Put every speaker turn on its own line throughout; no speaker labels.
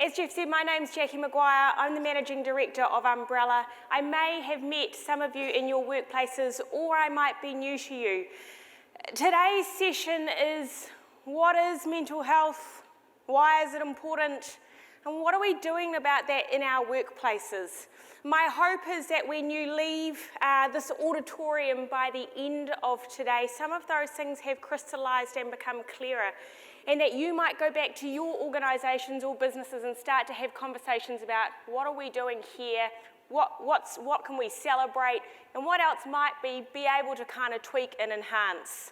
As Jeff said, my name's Jacqui Maguire. I'm the Managing Director of Umbrella. I may have met some of you in your workplaces, or I might be new to you. Today's session is, what is mental health? Why is it important? And what are we doing about that in our workplaces? My hope is that when you leave this auditorium by the end of today, some of those things have crystallised and become clearer, and that you might go back to your organisations or businesses and start to have conversations about what are we doing here, what can we celebrate, and what else might be able to kind of tweak and enhance.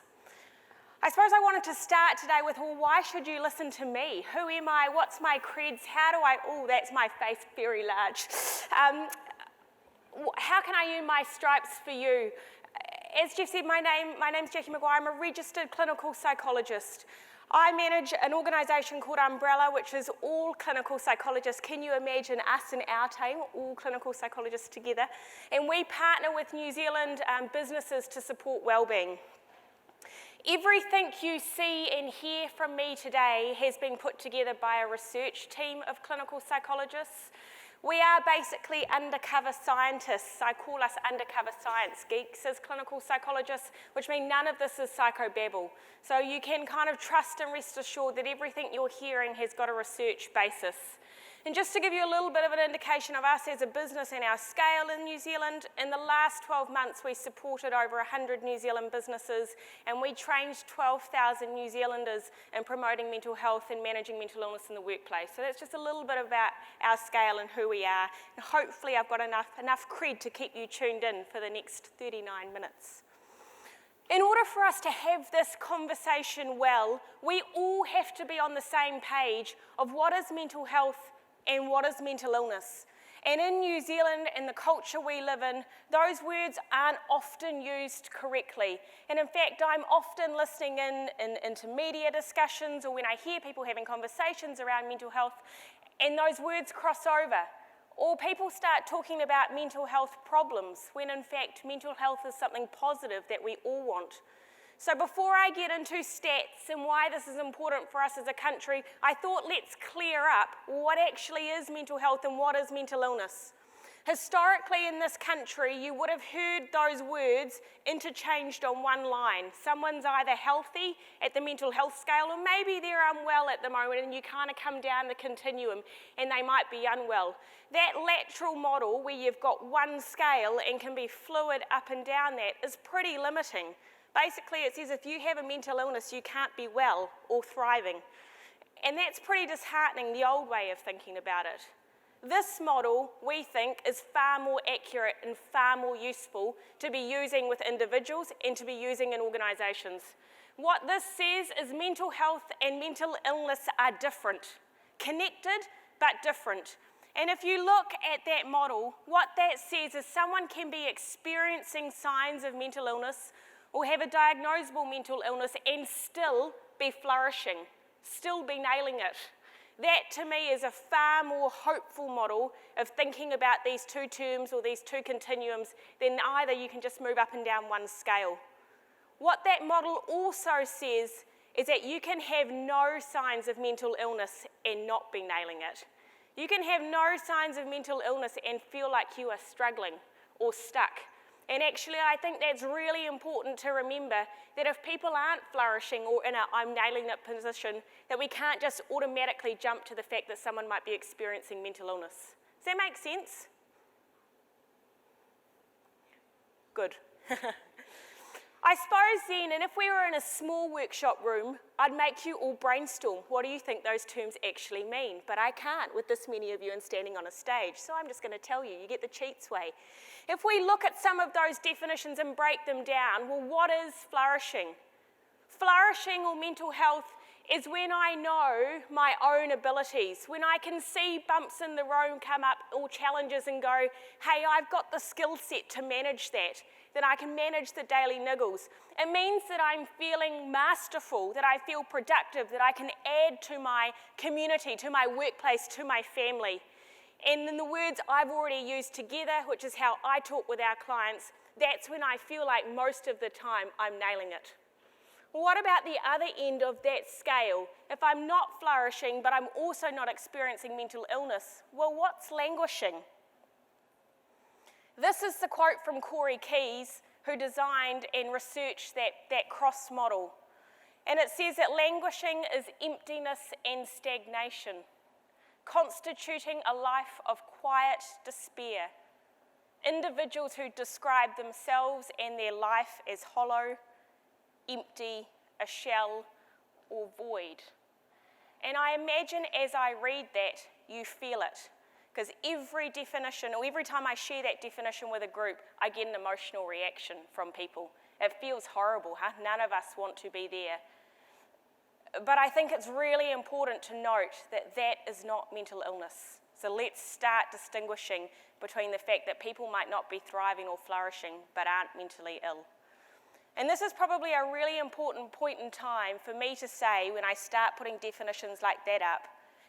I suppose I wanted to start today with, well, why should you listen to me? Who am I? What's my creds? How do I, oh, that's my face very large. How can I earn my stripes for you? As Jeff said, my name's Jacqui Maguire. I'm a registered clinical psychologist. I manage an organisation called Umbrella, which is all clinical psychologists. Can you imagine us and our team, all clinical psychologists together? And we partner with New Zealand businesses to support wellbeing. Everything you see and hear from me today has been put together by a research team of clinical psychologists. We are basically undercover scientists. I call us undercover science geeks as clinical psychologists, which means none of this is psychobabble. So you can kind of trust and rest assured that everything you're hearing has got a research basis. And just to give you a little bit of an indication of us as a business and our scale in New Zealand, in the last 12 months we supported over 100 New Zealand businesses, and we trained 12,000 New Zealanders in promoting mental health and managing mental illness in the workplace. So that's just a little bit about our scale and who we are. And hopefully I've got enough cred to keep you tuned in for the next 39 minutes. In order for us to have this conversation well, we all have to be on the same page of what is mental health and what is mental illness. And in New Zealand and the culture we live in, those words aren't often used correctly. And in fact, I'm often listening into media discussions, or when I hear people having conversations around mental health, and those words cross over. Or people start talking about mental health problems, when in fact mental health is something positive that we all want. So before I get into stats and why this is important for us as a country, I thought let's clear up what actually is mental health and what is mental illness. Historically in this country, you would have heard those words interchanged on one line. Someone's either healthy at the mental health scale, or maybe they're unwell at the moment, and you kind of come down the continuum and they might be unwell. That lateral model where you've got one scale and can be fluid up and down that is pretty limiting. Basically, it says if you have a mental illness, you can't be well or thriving. And that's pretty disheartening, the old way of thinking about it. This model, we think, is far more accurate and far more useful to be using with individuals and to be using in organisations. What this says is mental health and mental illness are different, connected but different. And if you look at that model, what that says is someone can be experiencing signs of mental illness or have a diagnosable mental illness and still be flourishing, still be nailing it. That to me is a far more hopeful model of thinking about these two terms or these two continuums than either you can just move up and down one scale. What that model also says is that you can have no signs of mental illness and not be nailing it. You can have no signs of mental illness and feel like you are struggling or stuck. And actually, I think that's really important to remember, that if people aren't flourishing or in a I'm nailing it position, that we can't just automatically jump to the fact that someone might be experiencing mental illness. Does that make sense? Good. I suppose then, and if we were in a small workshop room, I'd make you all brainstorm. What do you think those terms actually mean? But I can't with this many of you and standing on a stage, so I'm just going to tell you. You get the cheats way. If we look at some of those definitions and break them down, well, what is flourishing? Flourishing or mental health is when I know my own abilities, when I can see bumps in the road come up or challenges and go, hey, I've got the skill set to manage that I can manage the daily niggles. It means that I'm feeling masterful, that I feel productive, that I can add to my community, to my workplace, to my family. And in the words I've already used together, which is how I talk with our clients, that's when I feel like most of the time I'm nailing it. What about the other end of that scale? If I'm not flourishing, but I'm also not experiencing mental illness, well, what's languishing? This is the quote from Corey Keyes, who designed and researched that cross model. And it says that languishing is emptiness and stagnation, constituting a life of quiet despair. Individuals who describe themselves and their life as hollow, empty, a shell, or void. And I imagine as I read that, you feel it. Because every definition, or every time I share that definition with a group, I get an emotional reaction from people. It feels horrible, huh? None of us want to be there. But I think it's really important to note that that is not mental illness. So let's start distinguishing between the fact that people might not be thriving or flourishing, but aren't mentally ill. And this is probably a really important point in time for me to say when I start putting definitions like that up,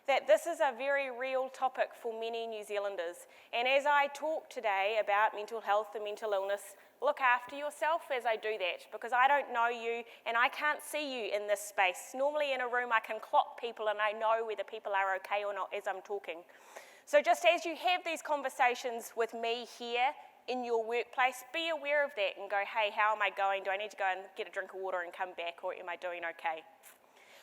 that this is a very real topic for many New Zealanders. And as I talk today about mental health and mental illness, look after yourself as I do that, because I don't know you and I can't see you in this space. Normally in a room I can clock people and I know whether people are okay or not as I'm talking. So just as you have these conversations with me here in your workplace, be aware of that and go, hey, how am I going? Do I need to go and get a drink of water and come back, or am I doing okay?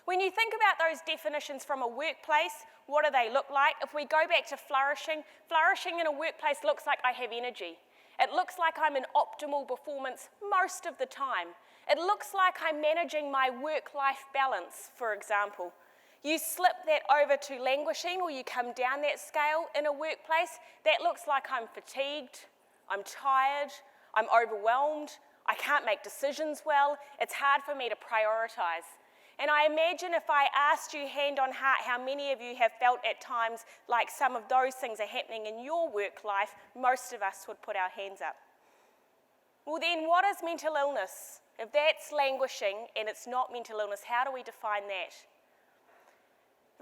When you think about those definitions from a workplace, what do they look like? If we go back to flourishing, flourishing in a workplace looks like I have energy. It looks like I'm in optimal performance most of the time. It looks like I'm managing my work-life balance, for example. You slip that over to languishing, or you come down that scale in a workplace, that looks like I'm fatigued, I'm tired, I'm overwhelmed, I can't make decisions well, it's hard for me to prioritise. And I imagine if I asked you hand on heart how many of you have felt at times like some of those things are happening in your work life, most of us would put our hands up. Well then, what is mental illness? If that's languishing and it's not mental illness, how do we define that?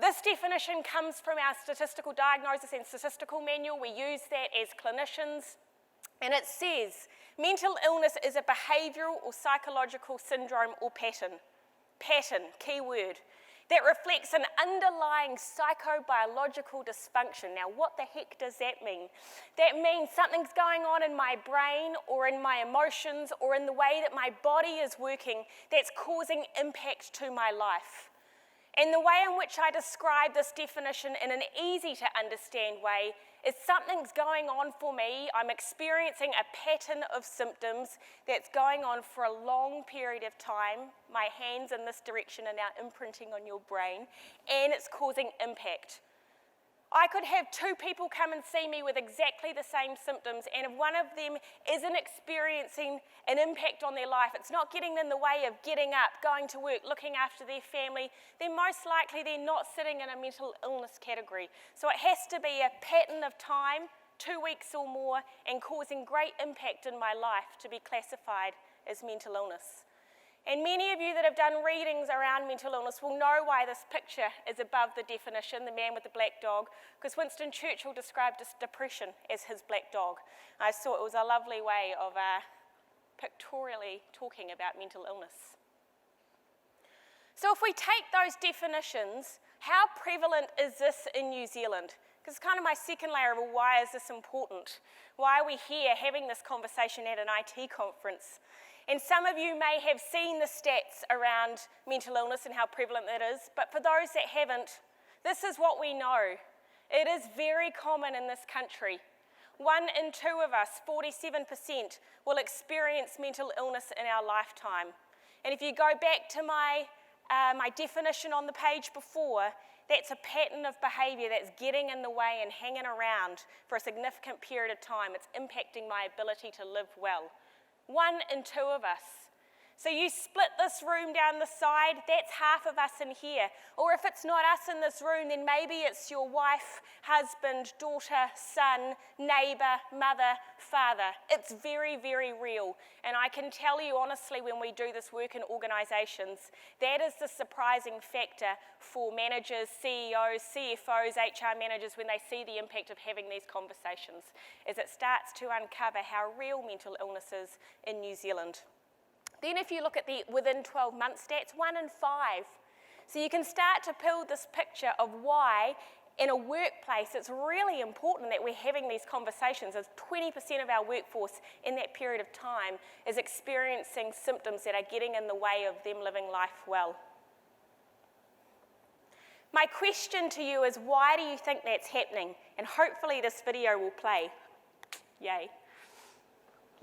This definition comes from our statistical diagnosis and statistical manual. We use that as clinicians. And it says, mental illness is a behavioural or psychological syndrome or pattern. Pattern, key word, that reflects an underlying psychobiological dysfunction. Now, what the heck does that mean? That means something's going on in my brain or in my emotions or in the way that my body is working that's causing impact to my life. And the way in which I describe this definition in an easy to understand way is something's going on for me. I'm experiencing a pattern of symptoms that's going on for a long period of time. My hands in this direction are now imprinting on your brain, and it's causing impact. I could have two people come and see me with exactly the same symptoms, and if one of them isn't experiencing an impact on their life, it's not getting in the way of getting up, going to work, looking after their family, then most likely they're not sitting in a mental illness category. So it has to be a pattern of time, 2 weeks or more, and causing great impact in my life to be classified as mental illness. And many of you that have done readings around mental illness will know why this picture is above the definition, the man with the black dog, because Winston Churchill described depression as his black dog. I thought it was a lovely way of pictorially talking about mental illness. So if we take those definitions, how prevalent is this in New Zealand? Because it's kind of my second layer of why is this important? Why are we here having this conversation at an IT conference? And some of you may have seen the stats around mental illness and how prevalent it is, but for those that haven't, this is what we know. It is very common in this country. 1 in 2 of us, 47%, will experience mental illness in our lifetime. And if you go back to my definition on the page before, that's a pattern of behaviour that's getting in the way and hanging around for a significant period of time. It's impacting my ability to live well. 1 in 2 of us. So you split this room down the side, that's half of us in here. Or if it's not us in this room, then maybe it's your wife, husband, daughter, son, neighbour, mother, father. It's very, very real. And I can tell you honestly, when we do this work in organisations, that is the surprising factor for managers, CEOs, CFOs, HR managers when they see the impact of having these conversations, as it starts to uncover how real mental illness is in New Zealand. Then if you look at the within 12-month stats, 1 in 5. So you can start to build this picture of why in a workplace it's really important that we're having these conversations, as 20% of our workforce in that period of time is experiencing symptoms that are getting in the way of them living life well. My question to you is, why do you think that's happening? And hopefully this video will play. Yay.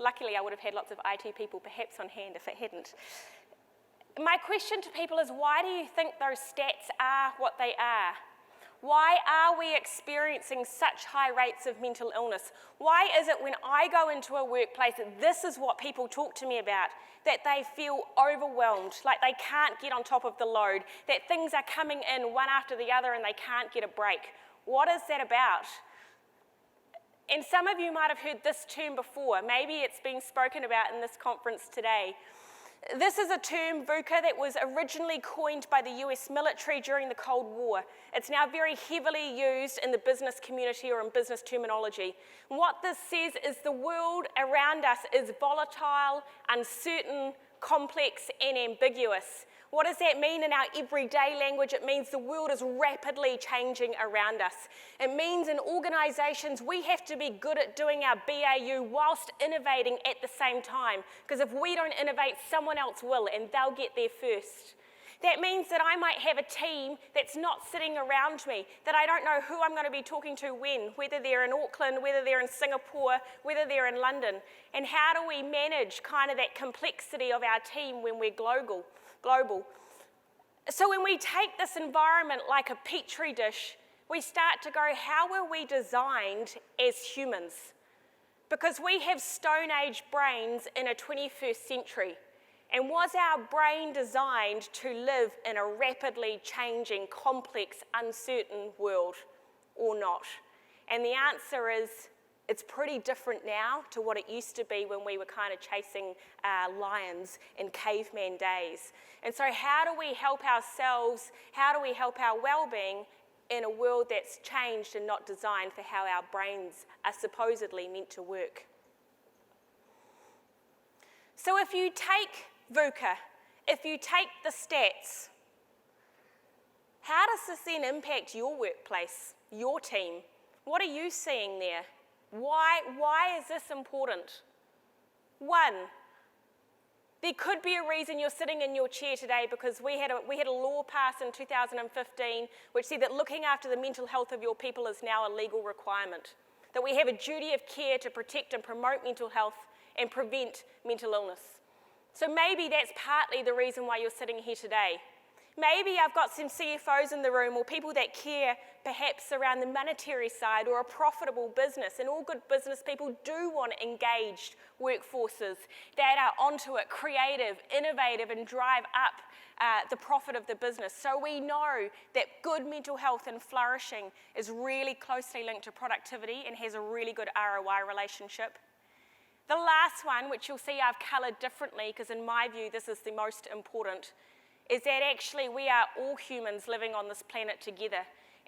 Luckily, I would have had lots of IT people perhaps on hand if it hadn't. My question to people is, why do you think those stats are what they are? Why are we experiencing such high rates of mental illness? Why is it when I go into a workplace that this is what people talk to me about, that they feel overwhelmed, like they can't get on top of the load, that things are coming in one after the other and they can't get a break? What is that about? And some of you might have heard this term before. Maybe it's been spoken about in this conference today. This is a term, VUCA, that was originally coined by the US military during the Cold War. It's now very heavily used in the business community or in business terminology. And what this says is the world around us is volatile, uncertain, complex, and ambiguous. What does that mean in our everyday language? It means the world is rapidly changing around us. It means in organisations we have to be good at doing our BAU whilst innovating at the same time. Because if we don't innovate, someone else will, and they'll get there first. That means that I might have a team that's not sitting around me, that I don't know who I'm going to be talking to when, whether they're in Auckland, whether they're in Singapore, whether they're in London. And how do we manage kind of that complexity of our team when we're global? So when we take this environment like a petri dish, we start to go, how were we designed as humans? Because we have Stone Age brains in a 21st century. And was our brain designed to live in a rapidly changing, complex, uncertain world or not? And the answer is, it's pretty different now to what it used to be when we were kind of chasing lions in caveman days. And so how do we help ourselves, how do we help our well-being in a world that's changed and not designed for how our brains are supposedly meant to work? So if you take VUCA, if you take the stats, how does this then impact your workplace, your team? What are you seeing there? Why is this important? One, there could be a reason you're sitting in your chair today because we had a law passed in 2015 which said that looking after the mental health of your people is now a legal requirement, that we have a duty of care to protect and promote mental health and prevent mental illness. So maybe that's partly the reason why you're sitting here today. Maybe I've got some CFOs in the room or people that care perhaps around the monetary side or a profitable business. And all good business people do want engaged workforces that are onto it, creative, innovative, and drive up the profit of the business. So we know that good mental health and flourishing is really closely linked to productivity and has a really good ROI relationship. The last one, which you'll see I've coloured differently because in my view this is the most important, is that actually we are all humans living on this planet together.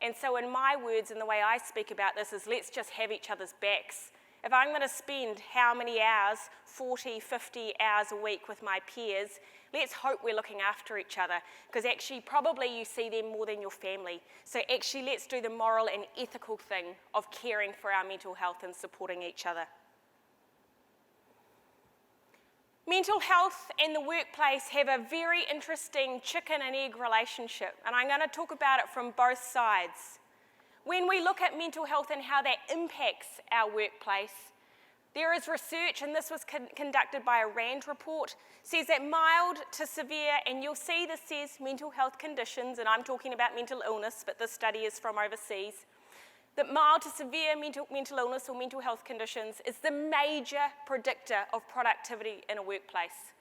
And so in my words and the way I speak about this is let's just have each other's backs. If I'm going to spend how many hours, 40, 50 hours a week with my peers, let's hope we're looking after each other, because actually probably you see them more than your family. So actually let's do the moral and ethical thing of caring for our mental health and supporting each other. Mental health and the workplace have a very interesting chicken and egg relationship, and I'm going to talk about it from both sides. When we look at mental health and how that impacts our workplace, there is research, and this was conducted by a RAND report, says that mild to severe, and you'll see this says mental health conditions, and I'm talking about mental illness, but this study is from overseas, that mild to severe mental illness or mental health conditions is the major predictor of productivity in a workplace.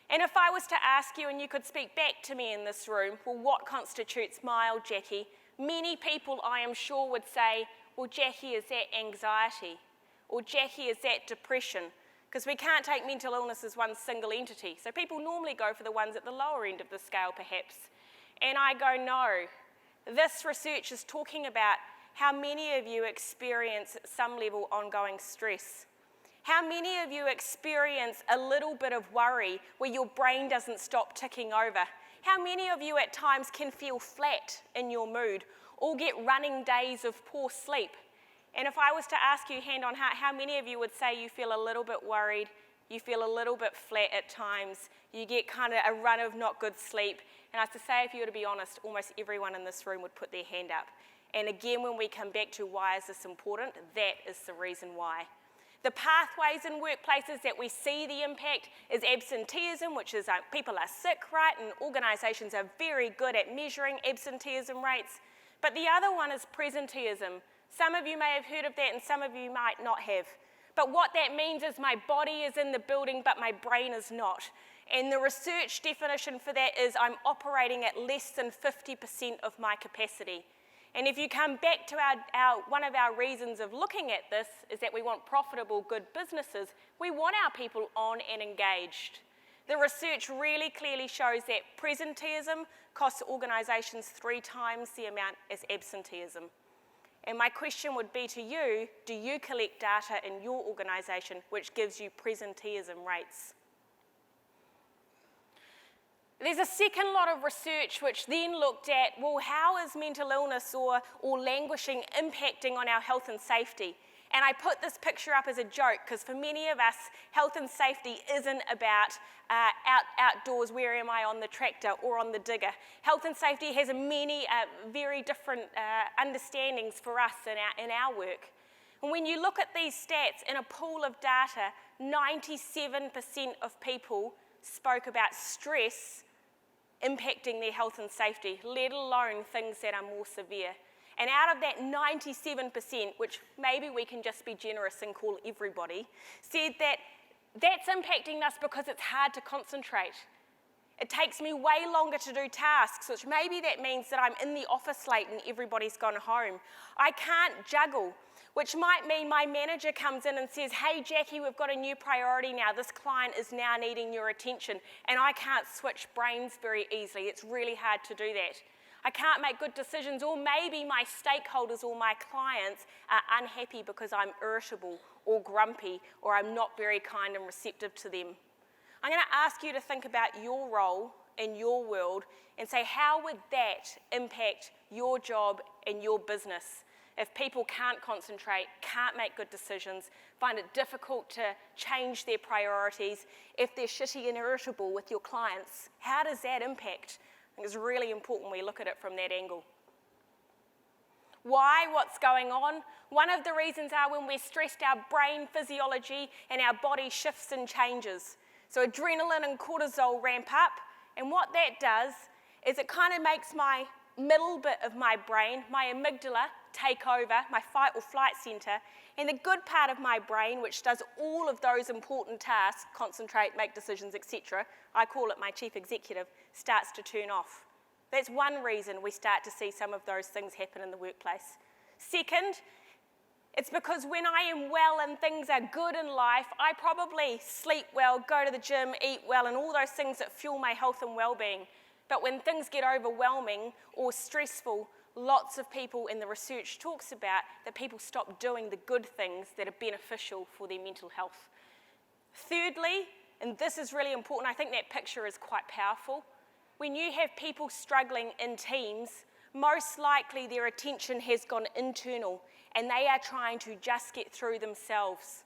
And if I was to ask you, and you could speak back to me in this room, well, what constitutes mild, Jacqui? Many people, I am sure, would say, well, Jacqui, is that anxiety? Or Jacqui, is that depression? Because we can't take mental illness as one single entity. So people normally go for the ones at the lower end of the scale, perhaps. And I go, no. This research is talking about how many of you experience at some level ongoing stress, How many of you experience a little bit of worry where your brain doesn't stop ticking over? How many of you at times can feel flat in your mood or get running days of poor sleep? And if I was to ask you hand on heart, how many of you would say you feel a little bit worried, you feel a little bit flat at times, you get kind of a run of not good sleep? And I have to say, if you were to be honest, almost everyone in this room would put their hand up. And again, when we come back to why is this important, that is the reason why. The pathways in workplaces that we see the impact is absenteeism, which is people are sick, right? And organisations are very good at measuring absenteeism rates. But the other one is presenteeism. Some of you may have heard of that and some of you might not have. But what that means is my body is in the building, but my brain is not. And the research definition for that is I'm operating at less than 50% of my capacity. And if you come back to one of our reasons of looking at this is that we want profitable, good businesses, we want our people on and engaged. The research really clearly shows that presenteeism costs organisations 3 times the amount as absenteeism. And my question would be to you, do you collect data in your organisation which gives you presenteeism rates? There's a second lot of research which then looked at, well, how is mental illness or languishing impacting on our health and safety? And I put this picture up as a joke because for many of us, health and safety isn't about outdoors, where am I on the tractor or on the digger. Health and safety has many very different understandings for us in our work. And when you look at these stats in a pool of data, 97% of people spoke about stress impacting their health and safety, let alone things that are more severe. And out of that 97%, which maybe we can just be generous and call everybody, said that that's impacting us because it's hard to concentrate. It takes me way longer to do tasks, which maybe that means that I'm in the office late and everybody's gone home. I can't juggle, which might mean my manager comes in and says, hey, Jacqui, we've got a new priority now. This client is now needing your attention. And I can't switch brains very easily. It's really hard to do that. I can't make good decisions, or maybe my stakeholders or my clients are unhappy because I'm irritable or grumpy or I'm not very kind and receptive to them. I'm going to ask you to think about your role in your world and say, how would that impact your job and your business if people can't concentrate, can't make good decisions, find it difficult to change their priorities, if they're shitty and irritable with your clients? How does that impact? I think it's really important we look at it from that angle. Why? What's going on? One of the reasons are when we're stressed, our brain physiology and our body shifts and changes. So adrenaline and cortisol ramp up, and what that does is it kind of makes my middle bit of my brain, my amygdala, take over, my fight or flight center, and the good part of my brain, which does all of those important tasks, concentrate, make decisions, etc., I call it my chief executive, starts to turn off. That's one reason we start to see some of those things happen in the workplace. Second, it's because when I am well and things are good in life, I probably sleep well, go to the gym, eat well, and all those things that fuel my health and well-being. But when things get overwhelming or stressful, lots of people in the research talks about that people stop doing the good things that are beneficial for their mental health. Thirdly, and this is really important, I think that picture is quite powerful. When you have people struggling in teams, most likely their attention has gone internal and they are trying to just get through themselves.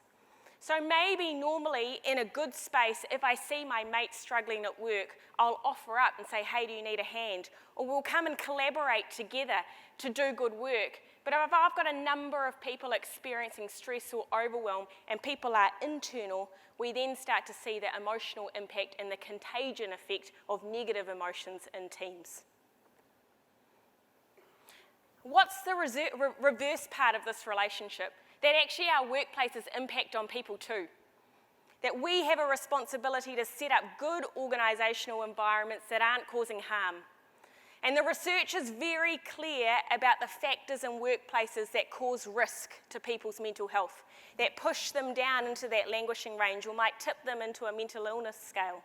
So maybe normally in a good space, if I see my mate struggling at work, I'll offer up and say, hey, do you need a hand? Or we'll come and collaborate together to do good work. But if I've got a number of people experiencing stress or overwhelm and people are internal, we then start to see the emotional impact and the contagion effect of negative emotions in teams. What's the reverse part of this relationship? That actually our workplaces impact on people too. That we have a responsibility to set up good organisational environments that aren't causing harm. And the research is very clear about the factors in workplaces that cause risk to people's mental health, that push them down into that languishing range or might tip them into a mental illness scale.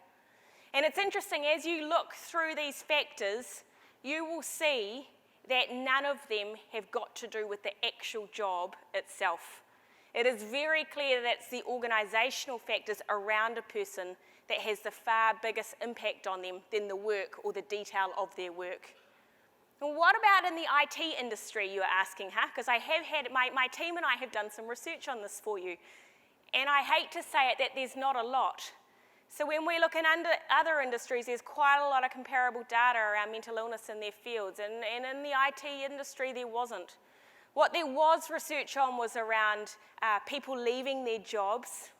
And it's interesting, as you look through these factors, you will see that none of them have got to do with the actual job itself. it is very clear that it's the organisational factors around a person that has the far biggest impact on them than the work or the detail of their work. Well, what about in the IT industry, you are asking, huh? Because I have had, my team and I have done some research on this for you. And I hate to say it, that there's not a lot. So when we look in other industries, there's quite a lot of comparable data around mental illness in their fields. And in the IT industry, there wasn't. What there was research on was around people leaving their jobs,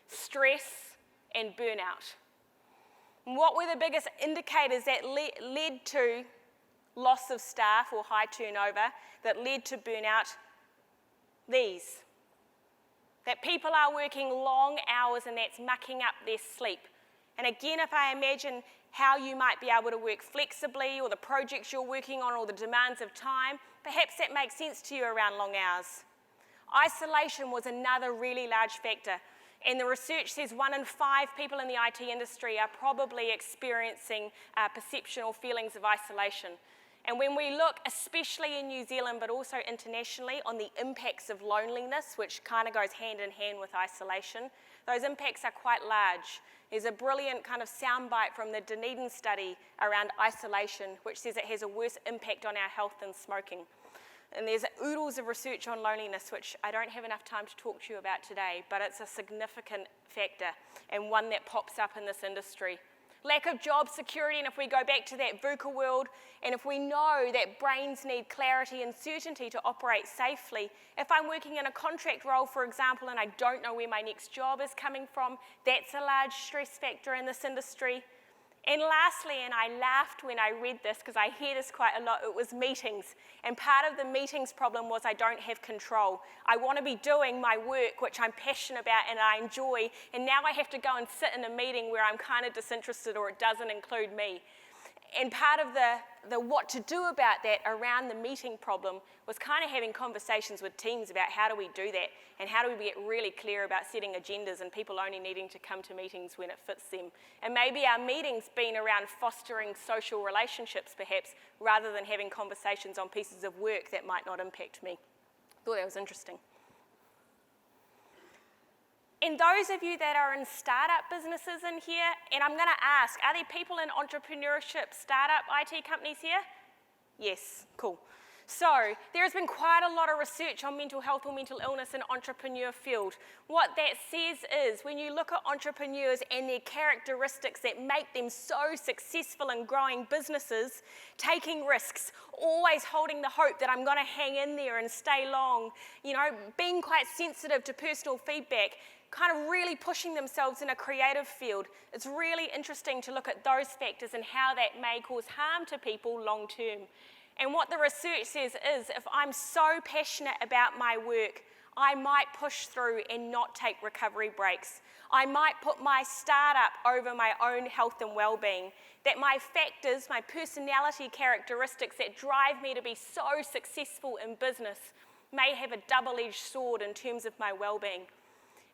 stress, and burnout. And what were the biggest indicators that led to loss of staff or high turnover, that led to burnout? These. That people are working long hours and that's mucking up their sleep. And again, if I imagine how you might be able to work flexibly, or the projects you're working on, or the demands of time, perhaps that makes sense to you around long hours. Isolation was another really large factor. And the research says 1 in 5 people in the IT industry are probably experiencing perception or feelings of isolation. And when we look, especially in New Zealand, but also internationally, on the impacts of loneliness, which kind of goes hand in hand with isolation, those impacts are quite large. There's a brilliant kind of soundbite from the Dunedin study around isolation, which says it has a worse impact on our health than smoking. And there's oodles of research on loneliness, which I don't have enough time to talk to you about today, but it's a significant factor and one that pops up in this industry. Lack of job security, and if we go back to that VUCA world, and if we know that brains need clarity and certainty to operate safely, if I'm working in a contract role, for example, and I don't know where my next job is coming from, that's a large stress factor in this industry. And lastly, and I laughed when I read this because I hear this quite a lot, it was meetings. And part of the meetings problem was I don't have control. I want to be doing my work, which I'm passionate about and I enjoy, and now I have to go and sit in a meeting where I'm kind of disinterested or it doesn't include me. And part of the what to do about that around the meeting problem was kind of having conversations with teams about how do we do that and how do we get really clear about setting agendas and people only needing to come to meetings when it fits them. And maybe our meetings been around fostering social relationships perhaps, rather than having conversations on pieces of work that might not impact me. Thought that was interesting. And those of you that are in startup businesses in here, and I'm going to ask, are there people in entrepreneurship, startup IT companies here? Yes, cool. So there has been quite a lot of research on mental health or mental illness in entrepreneur field. What that says is when you look at entrepreneurs and their characteristics that make them so successful in growing businesses, taking risks, always holding the hope that I'm going to hang in there and stay long, you know, being quite sensitive to personal feedback, kind of really pushing themselves in a creative field. It's really interesting to look at those factors and how that may cause harm to people long term. And what the research says is if I'm so passionate about my work, I might push through and not take recovery breaks. I might put my startup over my own health and well-being. That my factors, my personality characteristics that drive me to be so successful in business may have a double-edged sword in terms of my well-being.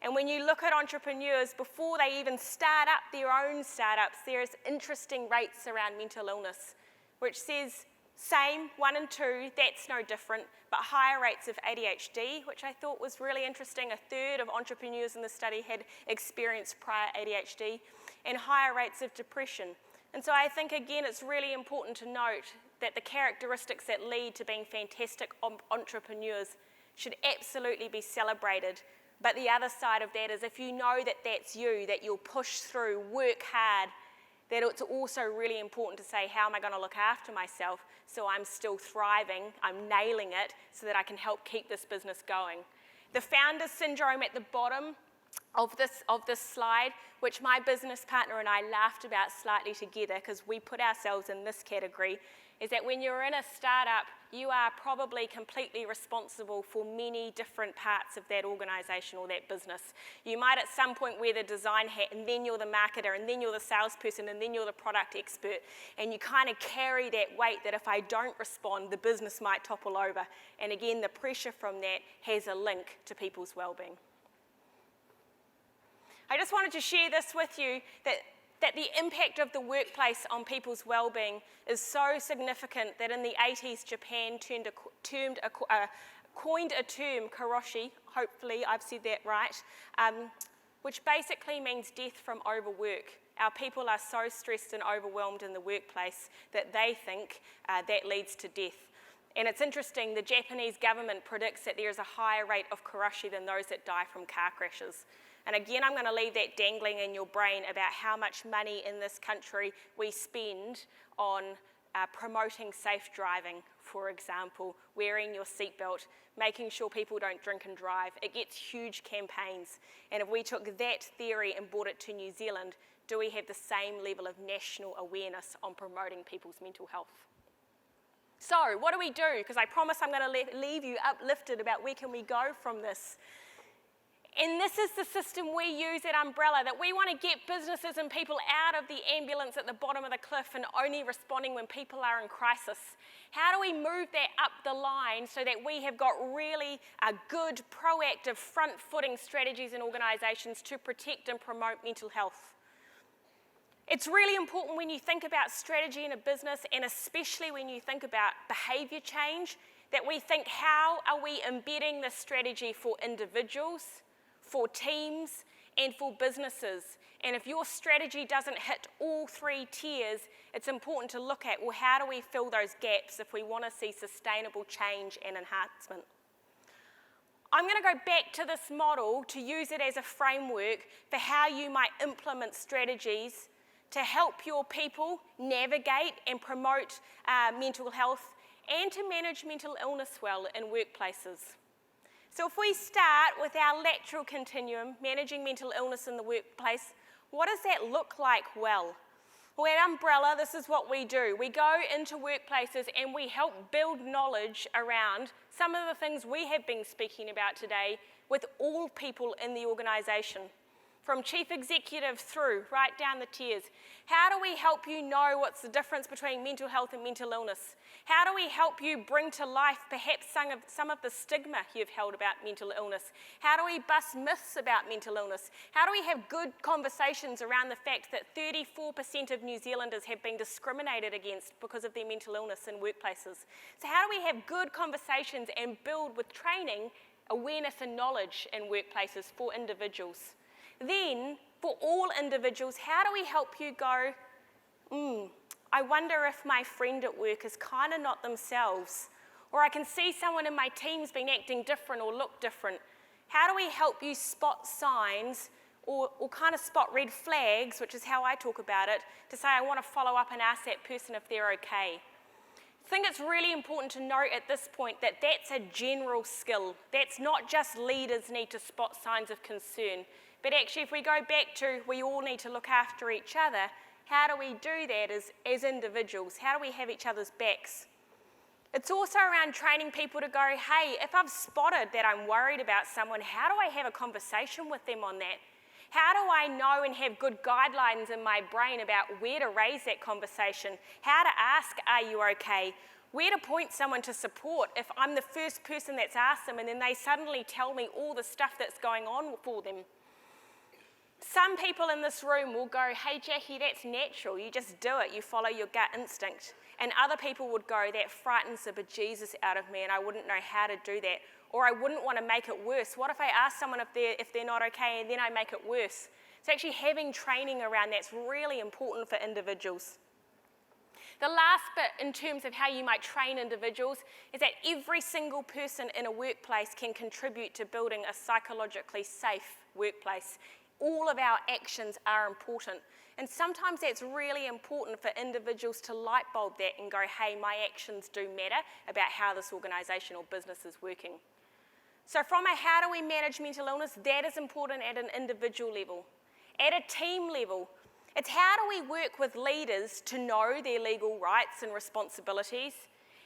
And when you look at entrepreneurs, before they even start up their own startups, there's interesting rates around mental illness, which says same, 1 in 2, that's no different, but higher rates of ADHD, which I thought was really interesting. 1/3 of entrepreneurs in the study had experienced prior ADHD, and higher rates of depression. And so I think, again, it's really important to note that the characteristics that lead to being fantastic entrepreneurs should absolutely be celebrated. But the other side of that is if you know that that's you, that you'll push through, work hard, that it's also really important to say, how am I going to look after myself so I'm still thriving, I'm nailing it, so that I can help keep this business going. The founder syndrome at the bottom of this slide, which my business partner and I laughed about slightly together because we put ourselves in this category, is that when you're in a startup, you are probably completely responsible for many different parts of that organisation or that business. You might at some point wear the design hat, and then you're the marketer, and then you're the salesperson, and then you're the product expert, and you kind of carry that weight that if I don't respond, the business might topple over. And again, the pressure from that has a link to people's well-being. I just wanted to share this with you, that the impact of the workplace on people's well-being is so significant that in the 80s, Japan coined a term, karoshi, hopefully I've said that right, which basically means death from overwork. Our people are so stressed and overwhelmed in the workplace that they think that leads to death. And it's interesting, the Japanese government predicts that there is a higher rate of karoshi than those that die from car crashes. And again, I'm going to leave that dangling in your brain about how much money in this country we spend on promoting safe driving, for example, wearing your seatbelt, making sure people don't drink and drive. It gets huge campaigns. And if we took that theory and brought it to New Zealand, do we have the same level of national awareness on promoting people's mental health? So, what do we do? Because I promise I'm going to leave you uplifted about where can we go from this. And this is the system we use at Umbrella, that we want to get businesses and people out of the ambulance at the bottom of the cliff and only responding when people are in crisis. How do we move that up the line so that we have got really good, proactive, front-footing strategies and organisations to protect and promote mental health? It's really important when you think about strategy in a business, and especially when you think about behaviour change, that we think, how are we embedding this strategy for individuals, for teams, and for businesses? And if your strategy doesn't hit all three tiers, it's important to look at, well, how do we fill those gaps if we want to see sustainable change and enhancement? I'm going to go back to this model to use it as a framework for how you might implement strategies to help your people navigate and promote mental health and to manage mental illness well in workplaces. So if we start with our lateral continuum, managing mental illness in the workplace, what does that look like well? Well, at Umbrella, this is what we do. We go into workplaces and we help build knowledge around some of the things we have been speaking about today with all people in the organisation, from chief executive through, right down the tiers. How do we help you know what's the difference between mental health and mental illness? How do we help you bring to life perhaps some of the stigma you've held about mental illness? How do we bust myths about mental illness? How do we have good conversations around the fact that 34% of New Zealanders have been discriminated against because of their mental illness in workplaces? So how do we have good conversations and build with training awareness and knowledge in workplaces for individuals? Then, for all individuals, how do we help you go, I wonder if my friend at work is kind of not themselves, or I can see someone in my team's been acting different or look different. How do we help you spot signs or kind of spot red flags, which is how I talk about it, to say I want to follow up and ask that person if they're okay? I think it's really important to note at this point that that's a general skill. That's not just leaders need to spot signs of concern. But actually, if we go back to we all need to look after each other, how do we do that as individuals? How do we have each other's backs? It's also around training people to go, hey, if I've spotted that I'm worried about someone, how do I have a conversation with them on that? How do I know and have good guidelines in my brain about where to raise that conversation? How to ask, are you okay? Where to point someone to support if I'm the first person that's asked them and then they suddenly tell me all the stuff that's going on for them? Some people in this room will go, hey Jacqui, that's natural, you just do it, you follow your gut instinct. And other people would go, that frightens the bejesus out of me and I wouldn't know how to do that. Or I wouldn't want to make it worse. What if I ask someone if they're not okay and then I make it worse? So actually having training around that's really important for individuals. The last bit in terms of how you might train individuals is that every single person in a workplace can contribute to building a psychologically safe workplace. All of our actions are important. And sometimes that's really important for individuals to light bulb that and go, hey, my actions do matter about how this organisation or business is working. So from a how do we manage mental illness, that is important at an individual level. At a team level, it's how do we work with leaders to know their legal rights and responsibilities?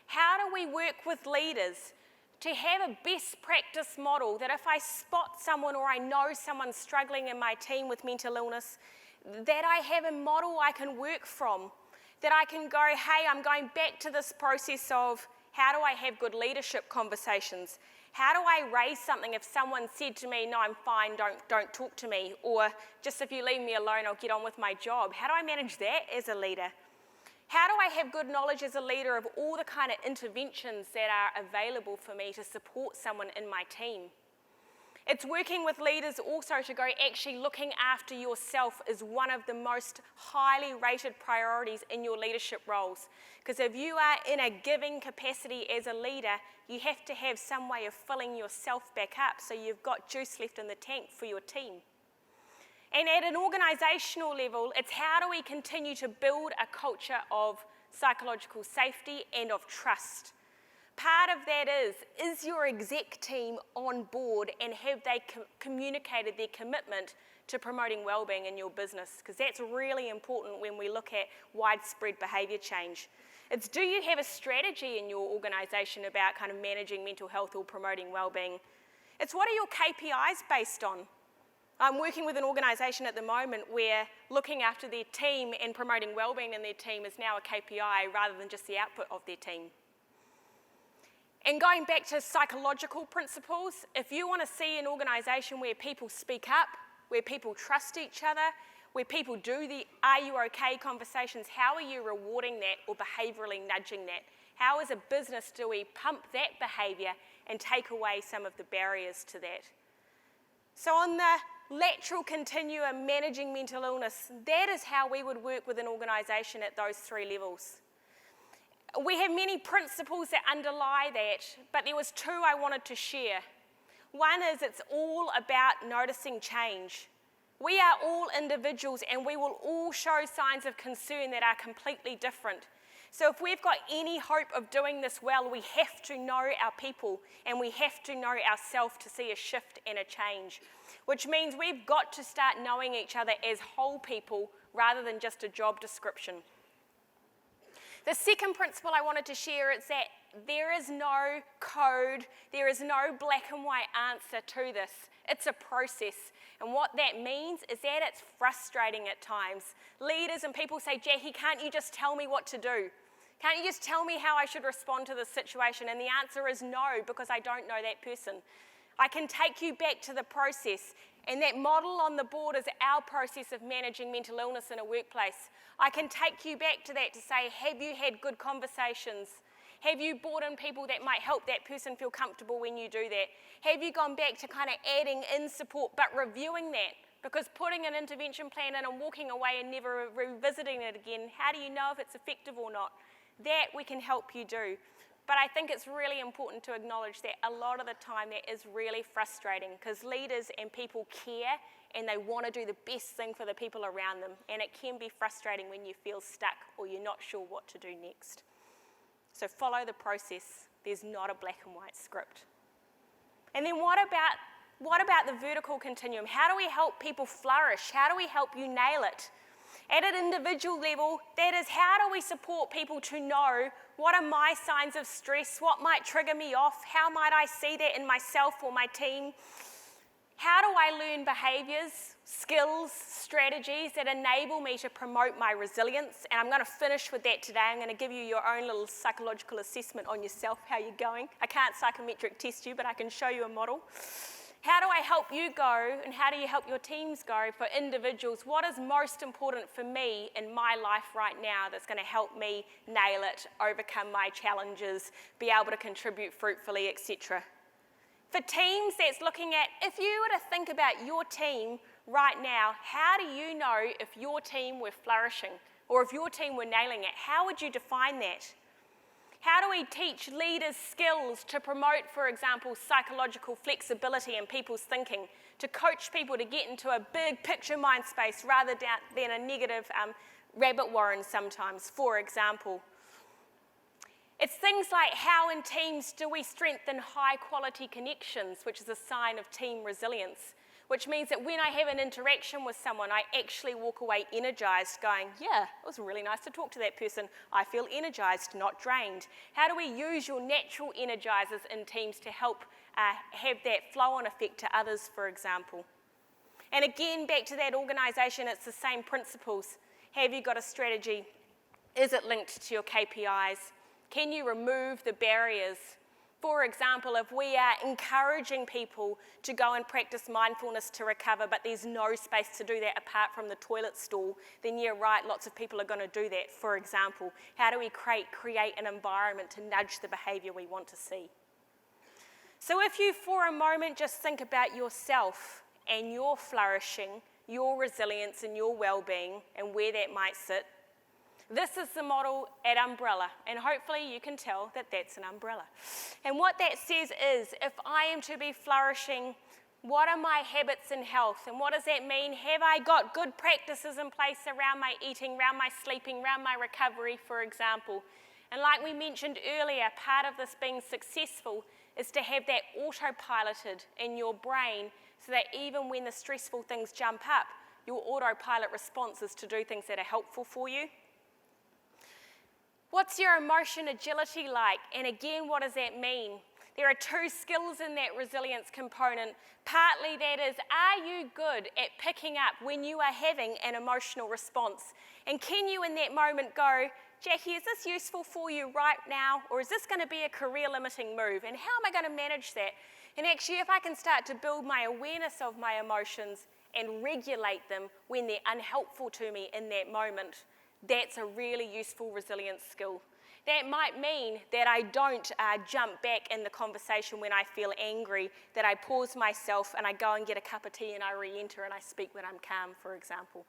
How do we work with leaders to have a best practice model that if I spot someone or I know someone struggling in my team with mental illness, that I have a model I can work from, that I can go, hey, I'm going back to this process of how do I have good leadership conversations? How do I raise something if someone said to me, no, I'm fine, don't talk to me, or just if you leave me alone, I'll get on with my job? How do I manage that as a leader? How do I have good knowledge as a leader of all the kind of interventions that are available for me to support someone in my team? It's working with leaders also to go, actually looking after yourself is one of the most highly rated priorities in your leadership roles. Because if you are in a giving capacity as a leader, you have to have some way of filling yourself back up so you've got juice left in the tank for your team. And at an organisational level, it's how do we continue to build a culture of psychological safety and of trust. Part of that is your exec team on board and have they communicated their commitment to promoting wellbeing in your business? Because that's really important when we look at widespread behaviour change. It's do you have a strategy in your organisation about kind of managing mental health or promoting wellbeing? It's what are your KPIs based on? I'm working with an organisation at the moment where looking after their team and promoting wellbeing in their team is now a KPI rather than just the output of their team. And going back to psychological principles, if you want to see an organisation where people speak up, where people trust each other, where people do the "are you okay" conversations, how are you rewarding that or behaviourally nudging that? How as a business do we pump that behaviour and take away some of the barriers to that? So on the lateral continuum, managing mental illness, that is how we would work with an organisation at those three levels. We have many principles that underlie that, but there was two I wanted to share. One is it's all about noticing change. We are all individuals and we will all show signs of concern that are completely different. So if we've got any hope of doing this well, we have to know our people and we have to know ourselves to see a shift and a change, which means we've got to start knowing each other as whole people rather than just a job description. The second principle I wanted to share is that there is no code, there is no black and white answer to this. It's a process. And what that means is that it's frustrating at times. Leaders and people say, "Jacqui, can't you just tell me what to do? Can't you just tell me how I should respond to this situation?" And the answer is no, because I don't know that person. I can take you back to the process. And that model on the board is our process of managing mental illness in a workplace. I can take you back to that to say, have you had good conversations? Have you brought in people that might help that person feel comfortable when you do that? Have you gone back to kind of adding in support but reviewing that? Because putting an intervention plan in and walking away and never revisiting it again, how do you know if it's effective or not? That we can help you do. But I think it's really important to acknowledge that a lot of the time that is really frustrating because leaders and people care and they want to do the best thing for the people around them. And it can be frustrating when you feel stuck or you're not sure what to do next. So follow the process. There's not a black and white script. And then what about the vertical continuum? How do we help people flourish? How do we help you nail it? At an individual level, that is, how do we support people to know what are my signs of stress, what might trigger me off, how might I see that in myself or my team? How do I learn behaviours, skills, strategies that enable me to promote my resilience? And I'm going to finish with that today. I'm going to give you your own little psychological assessment on yourself, how you're going. I can't psychometric test you, but I can show you a model. How do I help you go and how do you help your teams go for individuals? What is most important for me in my life right now that's going to help me nail it, overcome my challenges, be able to contribute fruitfully, etc. For teams, that's looking at, if you were to think about your team right now, how do you know if your team were flourishing or if your team were nailing it? How would you define that? How do we teach leaders skills to promote, for example, psychological flexibility in people's thinking, to coach people to get into a big picture mind space rather than a negative rabbit warren sometimes, for example? It's things like how in teams do we strengthen high quality connections, which is a sign of team resilience, which means that when I have an interaction with someone, I actually walk away energized going, yeah, it was really nice to talk to that person. I feel energized, not drained. How do we use your natural energizers in teams to help have that flow-on effect to others, for example? And again, back to that organisation, it's the same principles. Have you got a strategy? Is it linked to your KPIs? Can you remove the barriers For example, if we are encouraging people to go and practice mindfulness to recover, but there's no space to do that apart from the toilet stall, then yeah, right, lots of people are going to do that, for example. How do we create an environment to nudge the behaviour we want to see? So if you, for a moment, just think about yourself and your flourishing, your resilience and your well-being and where that might sit, this is the model at Umbrella, and hopefully you can tell that that's an umbrella. And what that says is, if I am to be flourishing, what are my habits in health? And what does that mean? Have I got good practices in place around my eating, around my sleeping, around my recovery, for example? And like we mentioned earlier, part of this being successful is to have that autopiloted in your brain so that even when the stressful things jump up, your autopilot response is to do things that are helpful for you. What's your emotion agility like? And again, what does that mean? There are two skills in that resilience component. Partly that is, are you good at picking up when you are having an emotional response? And can you in that moment go, Jacqui, is this useful for you right now? Or is this going to be a career limiting move? And how am I going to manage that? And actually, if I can start to build my awareness of my emotions and regulate them when they're unhelpful to me in that moment, that's a really useful resilience skill. That might mean that I don't jump back in the conversation when I feel angry, that I pause myself and I go and get a cup of tea and I re-enter and I speak when I'm calm, for example.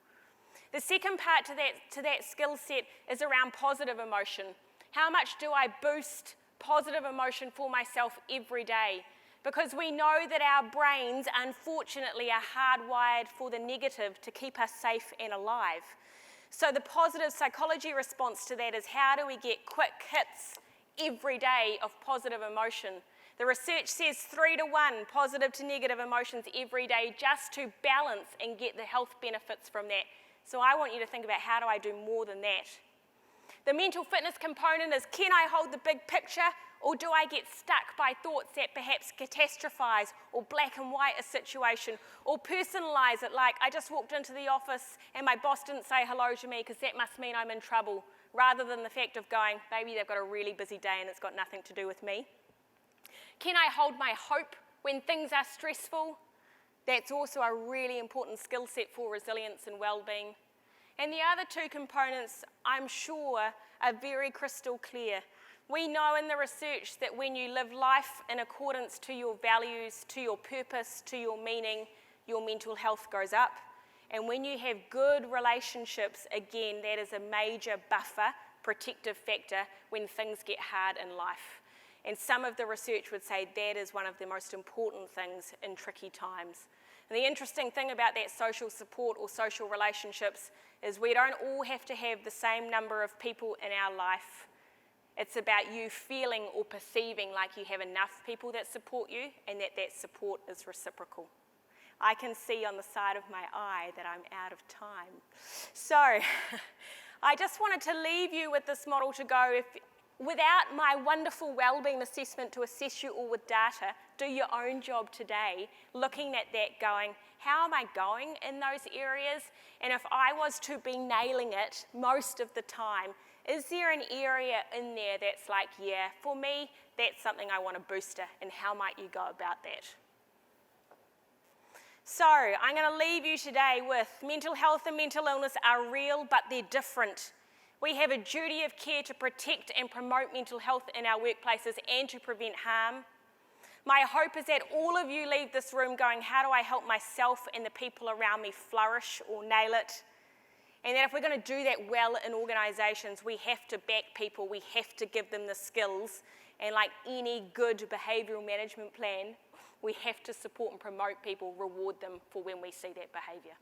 The second part to that skill set is around positive emotion. How much do I boost positive emotion for myself every day? Because we know that our brains, unfortunately, are hardwired for the negative to keep us safe and alive. So the positive psychology response to that is, how do we get quick hits every day of positive emotion? The research says 3 to 1 positive to negative emotions every day just to balance and get the health benefits from that. So I want you to think about, how do I do more than that? The mental fitness component is, can I hold the big picture, or do I get stuck by thoughts that perhaps catastrophize or black and white a situation, or personalize it, like I just walked into the office and my boss didn't say hello to me because that must mean I'm in trouble, rather than the fact of going, maybe they've got a really busy day and it's got nothing to do with me. Can I hold my hope when things are stressful? That's also a really important skill set for resilience and well-being. And the other two components, I'm sure, are very crystal clear. We know in the research that when you live life in accordance to your values, to your purpose, to your meaning, your mental health goes up. And when you have good relationships, again, that is a major buffer, protective factor when things get hard in life. And some of the research would say that is one of the most important things in tricky times. And the interesting thing about that social support or social relationships is we don't all have to have the same number of people in our life. It's about you feeling or perceiving like you have enough people that support you and that that support is reciprocal. I can see on the side of my eye that I'm out of time. So I just wanted to leave you with this model to go, without my wonderful wellbeing assessment to assess you all with data, do your own job today, looking at that going, how am I going in those areas? And if I was to be nailing it most of the time, is there an area in there that's like, yeah, for me, that's something I want to booster, and how might you go about that? So I'm going to leave you today with mental health and mental illness are real, but they're different. We have a duty of care to protect and promote mental health in our workplaces and to prevent harm. My hope is that all of you leave this room going, how do I help myself and the people around me flourish or nail it? And that if we're going to do that well in organisations, we have to back people, we have to give them the skills, and like any good behavioural management plan, we have to support and promote people, reward them for when we see that behaviour.